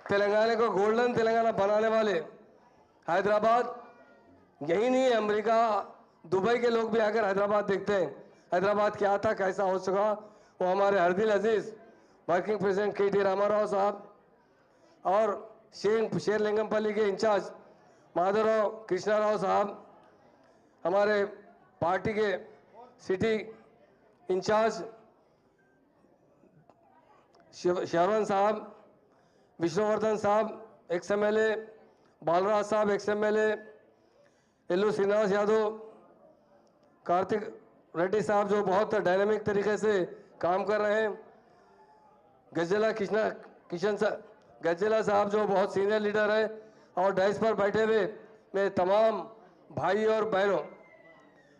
तेलंगाना को गोल्डन तेलंगाना बनाने वाले हैदराबाद, यही नहीं अमेरिका दुबई के लोग भी आकर हैदराबाद देखते हैं हैदराबाद क्या था कैसा हो चुका। वो हमारे हरदिल अजीज वर्किंग प्रेसिडेंट KT रामाराव साहब और शेरलिंगमपल्ली के इंचार्ज माधवराव कृष्णाराव साहब, हमारे पार्टी के सिटी इंचार्ज शरवण साहब, विष्णुवर्धन साहब XMLA, बालराज साहब XMLA, एल्लू श्रीनिवास यादव, कार्तिक रेड्डी साहब जो बहुत डायनामिक तरीके से काम कर रहे हैं, गजेला साहब जो बहुत सीनियर लीडर है, और डाइस पर बैठे हुए मेरे तमाम भाई और बहनों,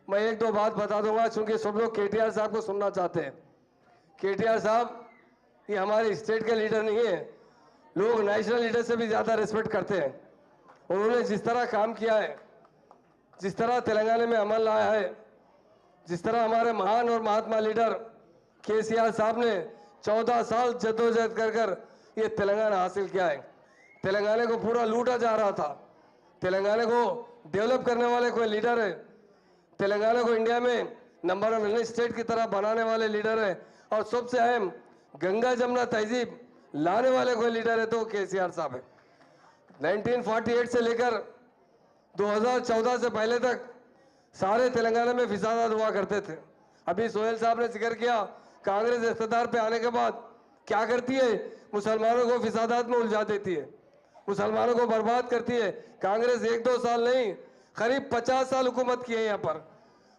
मैं एक दो बात बता दूंगा क्योंकि सब लोग KTR साहब को सुनना चाहते हैं। KTR साहब ये हमारे स्टेट के लीडर नहीं है, लोग नेशनल लीडर से भी ज़्यादा रिस्पेक्ट करते हैं। उन्होंने जिस तरह काम किया है, जिस तरह तेलंगाना में अमल लाया है, जिस तरह हमारे महान और महात्मा लीडर KCR साहब ने 14 साल जद्दोजहद कर कर ये तेलंगाना हासिल किया है। तेलंगाना को पूरा लूटा जा रहा था, तेलंगाना को डेवलप करने वाले कोई लीडर है, तेलंगाना को इंडिया में नंबर 1 स्टेट की तरह बनाने वाले लीडर है, और सबसे अहम गंगा जमुना तहजीब लाने वाले कोई लीडर है तो KCR साहब है। 1948 से लेकर 2014 से पहले तक सारे तेलंगाना में फिसादात हुआ करते थे। अभी सोहेल साहब ने जिक्र किया कांग्रेस इख्तियार पे आने के बाद क्या करती है, मुसलमानों को फिसादात में उलझा देती है, मुसलमानों को बर्बाद करती है। कांग्रेस 1-2 साल नहीं करीब 50 साल हुकूमत की है यहाँ पर।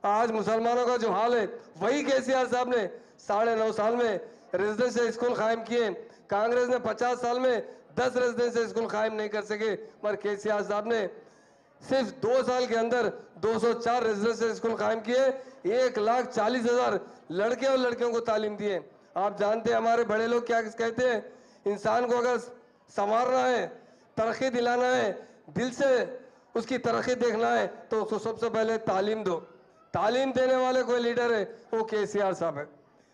आज मुसलमानों का जो हाल है वही KCR साहब ने 9.5 साल में रेजिडेंशियल स्कूल कायम किए। कांग्रेस ने 50 साल में 10 रेजिडेंशियल स्कूल कायम नहीं कर सके, मगर KCR साहब ने सिर्फ 2 साल के अंदर 204 रेजिडेंशियल स्कूल कायम किए, 1,40,000 लड़के और लड़कियों को तालीम दिए। आप जानते हैं हमारे बड़े लोग क्या कहते हैं, इंसान को अगर संवारना है, तरक्की दिलाना है, दिल से उसकी तरक्की देखना है तो उसको सबसे पहले तालीम दो। तालीम देने वाले कोई लीडर है वो KCR साहब है,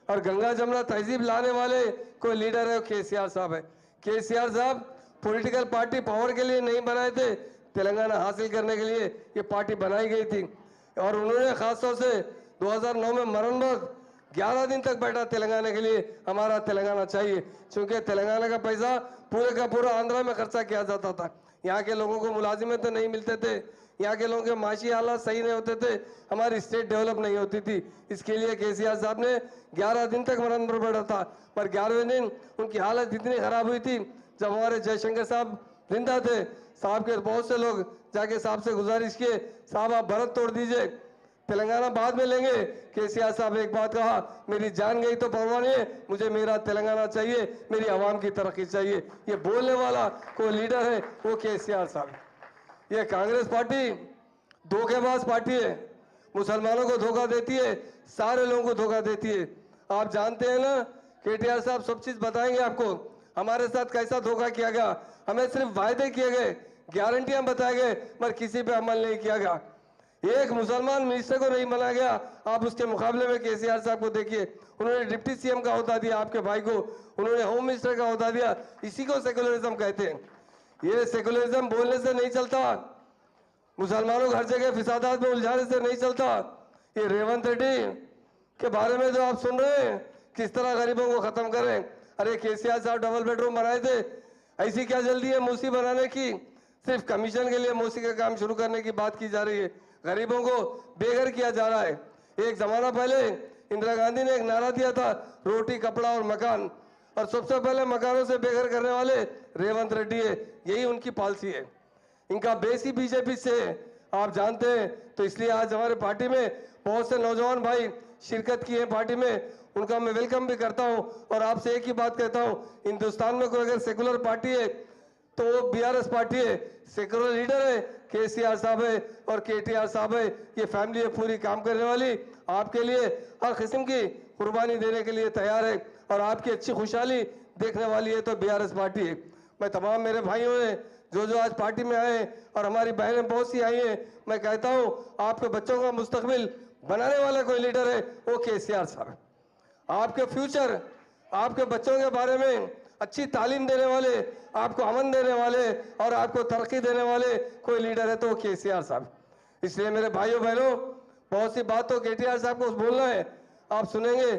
और गंगा जमुना तहजीब लाने वाले कोई लीडर है वो KCR साहब है। KCR साहब पॉलिटिकल पार्टी पावर के लिए नहीं बनाए थे, तेलंगाना हासिल करने के लिए ये पार्टी बनाई गई थी। और उन्होंने खासतौर से 2009 में मरण वक्त 11 दिन तक बैठा तेलंगाना के लिए, हमारा तेलंगाना चाहिए, क्योंकि तेलंगाना का पैसा पूरे का पूरा आंध्रा में खर्चा किया जाता था। यहाँ के लोगों को मुलाजिमत तो नहीं मिलते थे, यहाँ के लोगों के माशी हालात सही नहीं होते थे, हमारी स्टेट डेवलप नहीं होती थी। इसके लिए KCR साहब ने 11 दिन तक मरण पर बैठा था, पर 11वें दिन उनकी हालत इतनी खराब हुई थी, जब हमारे जयशंकर साहब जिंदा थे, साहब के बहुत से लोग जाके साहब से गुजारिश किए, साहब आप भारत तोड़ दीजिए, तेलंगाना बाद में लेंगे। KCR साहब एक बात कहा, मेरी जान गई तो परवाह नहीं है, मुझे मेरा तेलंगाना चाहिए, मेरी आवाम की तरक्की चाहिए। ये बोलने वाला कोई लीडर है वो KCR साहब। ये कांग्रेस पार्टी धोखेबाज पार्टी है, मुसलमानों को धोखा देती है, सारे लोगों को धोखा देती है। आप जानते हैं ना, KTR साहब सब चीज बताएंगे आपको, हमारे साथ कैसा धोखा किया गया। हमें सिर्फ वायदे किए गए, गारंटियां बताए गए, मगर किसी पे अमल नहीं किया गया। एक मुसलमान मिनिस्टर को नहीं बनाया गया। आप उसके मुकाबले में KCR साहब को देखिए, उन्होंने डिप्टी CM का ओहदा दिया आपके भाई को, उन्होंने होम मिनिस्टर का ओहदा दिया। इसी को सेकुलरिज्म कहते हैं। ये सेकुलरिज्म बोलने से नहीं चलता, मुसलमानों को हर जगह फिसादात में उलझाने से नहीं चलता। ये रेवंत रेड्डी के बारे में जो आप सुन रहे हैं, किस तरह गरीबों को खत्म करें। अरे KCR साहब डबल बेडरूम बनाए थे, ऐसी क्या जल्दी है मूसी बनाने की, सिर्फ कमीशन के लिए मूसी का काम शुरू करने की बात की जा रही है। गरीबों को बेघर किया जा रहा है। एक जमाना पहले इंदिरा गांधी ने एक नारा दिया था, रोटी कपड़ा और मकान, और सबसे पहले मकानों से बेघर करने वाले रेवंत रेड्डी है। यही उनकी पॉलिसी है, इनका बेस ही BJP से है, आप जानते हैं। तो इसलिए आज हमारे पार्टी में बहुत से नौजवान भाई शिरकत की है पार्टी में, उनका मैं वेलकम भी करता हूं। और आपसे एक ही बात कहता हूं, हिंदुस्तान में कोई अगर सेकुलर पार्टी है तो वो BRS पार्टी है, सेकुलर लीडर है KCR साहब है और KTR साहब है। ये फैमिली है पूरी काम करने वाली, आपके लिए हर किस्म की कुर्बानी देने के लिए तैयार है, और आपकी अच्छी खुशहाली देखने वाली है तो BRS पार्टी है। मैं तमाम मेरे भाइयों ने जो आज पार्टी में आए और हमारी बहनें बहुत सी आई हैं, मैं कहता हूं आपके बच्चों का मुस्तकबिल बनाने वाला कोई लीडर है वो KCR साहब है। आपके फ्यूचर, आपके बच्चों के बारे में अच्छी तालीम देने वाले, आपको अमन देने वाले और आपको तरक्की देने वाले कोई लीडर है तो वो केसीआर साहब। इसलिए मेरे भाइयों बहनों, बहुत सी बात तो केटीआर साहब को बोलना है, आप सुनेंगे।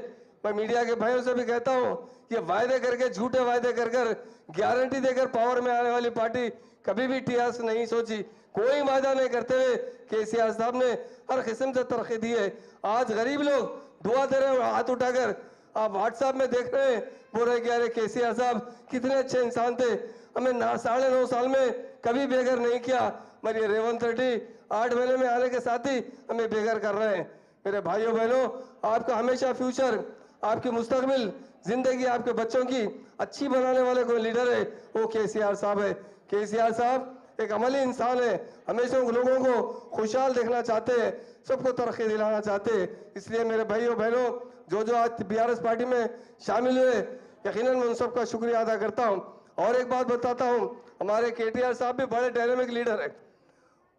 मैं मीडिया के भाइयों से भी कहता हूं कि वायदे करके, झूठे वायदे कर कर, गारंटी देकर पावर में आने वाली पार्टी कभी भी टीआरएस नहीं सोची। कोई वायदा नहीं करते हुए केसीआर साहब ने हर किस्म से तरक्की दी है। आज गरीब लोग दुआ दे रहे हैं हाथ उठाकर, आप व्हाट्सएप में देख रहे हैं, बोल रहे कि अरे केसीआर साहब कितने अच्छे इंसान थे, हमें 9.5 साल में कभी बेघर नहीं किया, मगर रेवंत रेड्डी 8 महीने में आने के साथ ही हमें बेघर कर रहे हैं। मेरे भाइयों बहनों, आपका हमेशा फ्यूचर, आपकी मुस्तकबिल, जिंदगी आपके बच्चों की अच्छी बनाने वाले कोई लीडर है वो केसीआर साहब है। केसीआर साहब एक अमली इंसान है, हमेशा लोगों को खुशहाल देखना चाहते हैं, सबको तरक्की दिलाना चाहते हैं। इसलिए मेरे भाइयों बहनों, जो आज बीआरएस पार्टी में शामिल हुए, यकीनन मैं उन सबका शुक्रिया अदा करता हूं। और एक बात बताता हूं, हमारे केटीआर साहब भी बड़े डायनेमिक लीडर है,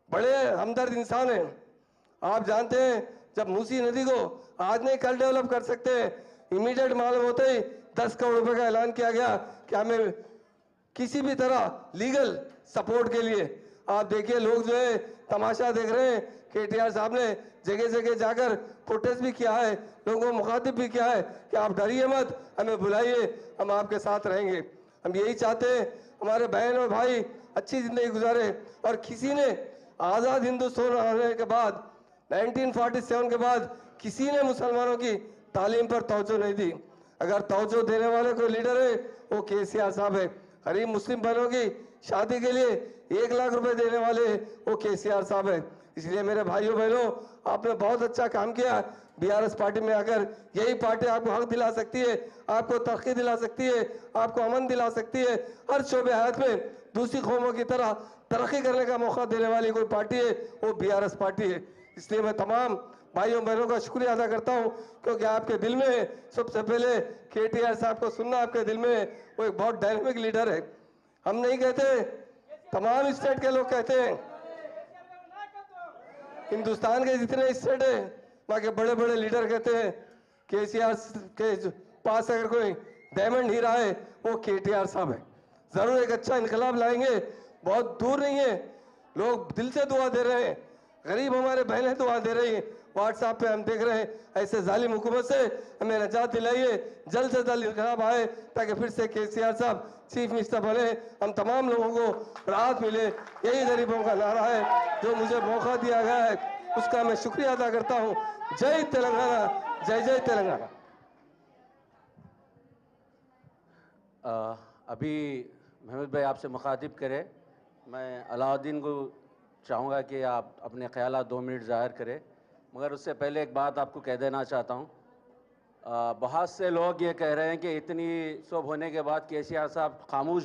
बड़े हमदर्द इंसान हैं। आप जानते हैं, जब मूसी नदी को आज नहीं कल डेवलप कर सकते हैं, इमीडिएट मालूम होते ही 10 करोड़ रुपए का ऐलान किया गया कि हमें किसी भी तरह लीगल सपोर्ट के लिए। आप देखिए, लोग जो है तमाशा देख रहे हैं। केटीआर साहब ने जगह जगह जाकर प्रोटेस्ट भी किया है, लोगों को मुखातिब भी किया है कि आप डरिए मत, हमें बुलाइए, हम आपके साथ रहेंगे। हम यही चाहते हैं हमारे बहन और भाई अच्छी जिंदगी गुजारे। और किसी ने आज़ाद हिंदुस्तान होने के बाद 1947 के बाद किसी ने मुसलमानों की तालीम पर तवज्जो नहीं दी। अगर तवज्जो देने वाले कोई लीडर है वो केसीआर साहब है। गरीब मुस्लिम बहनों की शादी के लिए 1 लाख रुपए देने वाले वो केसीआर साहब है। इसलिए मेरे भाइयों बहनों, आपने बहुत अच्छा काम किया। बीआरएस पार्टी में आकर यही पार्टी आपको हक दिला सकती है, आपको तरक्की दिला सकती है, आपको अमन दिला सकती है। हर शोबे हयात में दूसरी कौमों की तरह तरक्की करने का मौका देने वाली कोई पार्टी है वो बीआरएस पार्टी है। इसलिए मैं तमाम भाइयों बहनों का शुक्रिया अदा करता हूं, क्योंकि आपके दिल में है। सबसे पहले केटीआर साहब को सुनना आपके दिल में है, वो एक बहुत डायनेमिक लीडर है। हम नहीं कहते, तमाम स्टेट के लोग कहते हैं, हिंदुस्तान के जितने स्टेट है वहाँ के बड़े बड़े लीडर कहते हैं केसीआर के पास अगर कोई डायमंड हीरा है वो केटीआर साहब है। जरूर एक अच्छा इनकलाब लाएंगे, बहुत दूर नहीं है। लोग दिल से दुआ दे रहे हैं, गरीब हमारे बहनें दुआ दे रही हैं। व्हाट्सएप पे हम देख रहे हैं, ऐसे जालिम हुकूमत से हमें निजात दिलाइए, जल्द से जल्द इनकलाब आए ताकि फिर से केसीआर साहब चीफ मिनिस्टर बने, हम तमाम लोगों को राहत मिले। यही गरीबों का नारा है। जो मुझे मौका दिया गया है उसका मैं शुक्रिया अदा करता हूँ। जय तेलंगाना, जय जय तेलंगाना। अभी महमूद भाई आपसे मुखातिब करें, मैं अलाउद्दीन को चाहूँगा कि आप अपने ख्यालात 2 मिनट ज़ाहिर करें, मगर उससे पहले एक बात आपको कह देना चाहता हूँ। बहुत से लोग ये कह रहे हैं कि इतनी सब होने के बाद केसीआर साहब खामोश